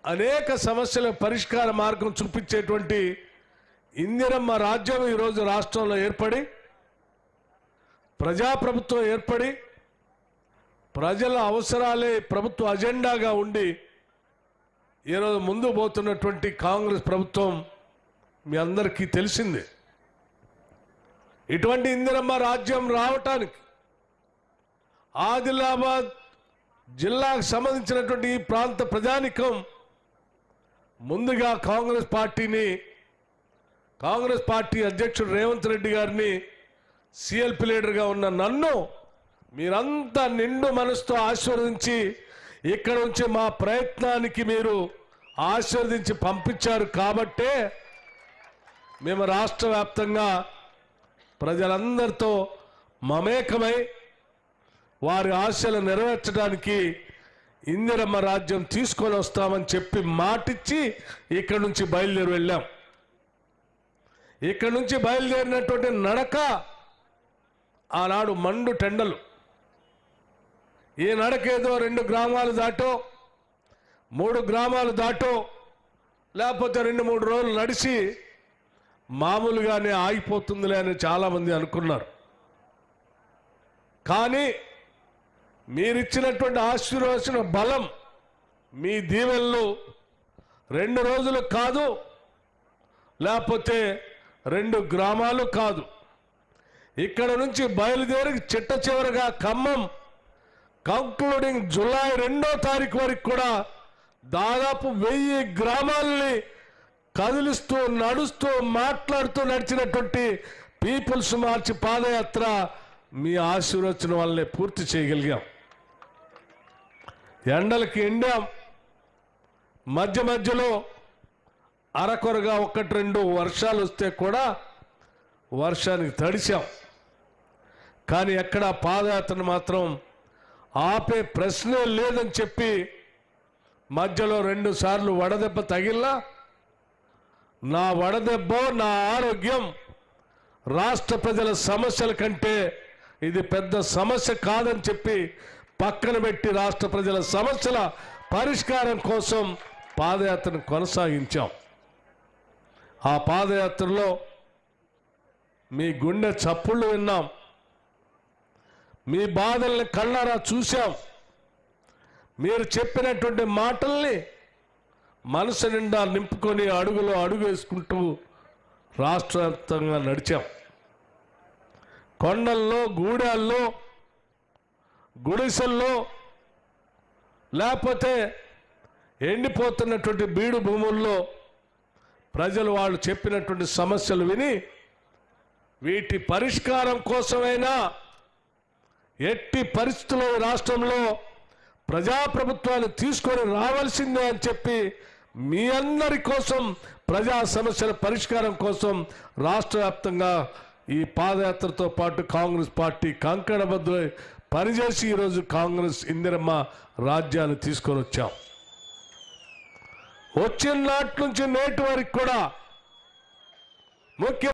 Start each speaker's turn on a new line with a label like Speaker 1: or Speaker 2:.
Speaker 1: అనేక సమస్యల పరిష్కార మార్గం చూపించేటువంటి ఇందిరమ్మ రాజ్యం ఈరోజు రాష్ట్రంలో ఏర్పడి ప్రజాప్రభుత్వం ఏర్పడి ప్రజల అవసరాలే ప్రభుత్వ అజెండాగా ఉండి ఈరోజు ముందు పోతున్నటువంటి కాంగ్రెస్ ప్రభుత్వం మీ అందరికీ తెలిసిందే. ఇటువంటి ఇందిరమ్మ రాజ్యం రావటానికి ఆదిలాబాద్ జిల్లాకు సంబంధించినటువంటి ఈ ప్రాంత ప్రజానికం ముందుగా కాంగ్రెస్ పార్టీ అధ్యక్షుడు రేవంత్ రెడ్డి గారిని సిఎల్పి లీడర్గా ఉన్న నన్ను మీరంతా నిండు మనసుతో ఆశీర్వదించి ఇక్కడ నుంచి మా ప్రయత్నానికి మీరు ఆశీర్వదించి పంపించారు కాబట్టే మేము రాష్ట్ర వ్యాప్తంగా ప్రజలందరితో మమేకమై వారి ఆశలు నెరవేర్చడానికి ఇందిరమ్మ రాజ్యం తీసుకొని వస్తామని చెప్పి మాటిచ్చి ఇక్కడి నుంచి బయలుదేరి వెళ్ళాం. ఇక్కడి నుంచి బయలుదేరినటువంటి నడక ఆనాడు మండు టెండలు. ఈ నడకేదో 2 గ్రామాలు దాటో 3 గ్రామాలు దాటో లేకపోతే 2-3 రోజులు నడిచి మామూలుగానే ఆగిపోతుందిలే అని చాలామంది అనుకున్నారు. కానీ మీరిచ్చినటువంటి ఆశీర్వచన బలం, మీ దీవెనలు 2 రోజులు కాదు, లేకపోతే 2 గ్రామాలు కాదు, ఇక్కడ నుంచి బయలుదేరి చిట్ట చివరిగా ఖమ్మం కంక్లూడింగ్ జూలై 2వ తారీఖు వరకు కూడా దాదాపు 1000 గ్రామాలని కదిలిస్తూ నడుస్తూ మాట్లాడుతూ నడిచినటువంటి పీపుల్స్ మార్చ్ పాదయాత్ర మీ ఆశీర్వచనం వల్లనే పూర్తి చేయగలిగాం. ఎండలకి ఎండాం, మధ్య మధ్యలో అరకొరగా 1-2 వర్షాలు వస్తే కూడా వర్షానికి తడిశాం. కానీ ఎక్కడ పాదయాత్రను మాత్రం ఆపే ప్రశ్నే లేదని చెప్పి మధ్యలో 2 సార్లు వడదెబ్బ తగిలినా నా వడదెబ్బ నా ఆరోగ్యం రాష్ట్ర ప్రజల సమస్యల కంటే ఇది పెద్ద సమస్య కాదని చెప్పి పక్కన పెట్టి రాష్ట్ర ప్రజల సమస్యల పరిష్కారం కోసం పాదయాత్రను కొనసాగించాం. ఆ పాదయాత్రలో మీ గుండె చప్పుళ్ళు విన్నాం, మీ బాధల్ని కళ్ళారా చూశాం, మీరు చెప్పినటువంటి మాటల్ని మనసు నిండా నింపుకొని అడుగులో అడుగు వేసుకుంటూ రాష్ట్ర వ్యాప్తంగా నడిచాం. కొండల్లో, గూడాల్లో, గుడిసెల్లో, లేకపోతే ఎండిపోతున్నటువంటి బీడు భూముల్లో ప్రజలు వాళ్ళు చెప్పినటువంటి సమస్యలు విని వీటి పరిష్కారం కోసమైనా ఎట్టి పరిస్థితుల్లో రాష్ట్రంలో ప్రజాప్రభుత్వాన్ని తీసుకొని రావాల్సిందే అని చెప్పి మీ అందరి కోసం ప్రజా సమస్యల పరిష్కారం కోసం రాష్ట్ర వ్యాప్తంగా ఈ పాదయాత్రతో పాటు కాంగ్రెస్ పార్టీ కంకణబద్ధులై పనిచేసి ఈరోజు కాంగ్రెస్ ఇందిరమ్మ రాజ్యాన్ని తీసుకొని వచ్చాం. వచ్చిన నాటి నుంచి నేటి వరకు కూడా ముఖ్య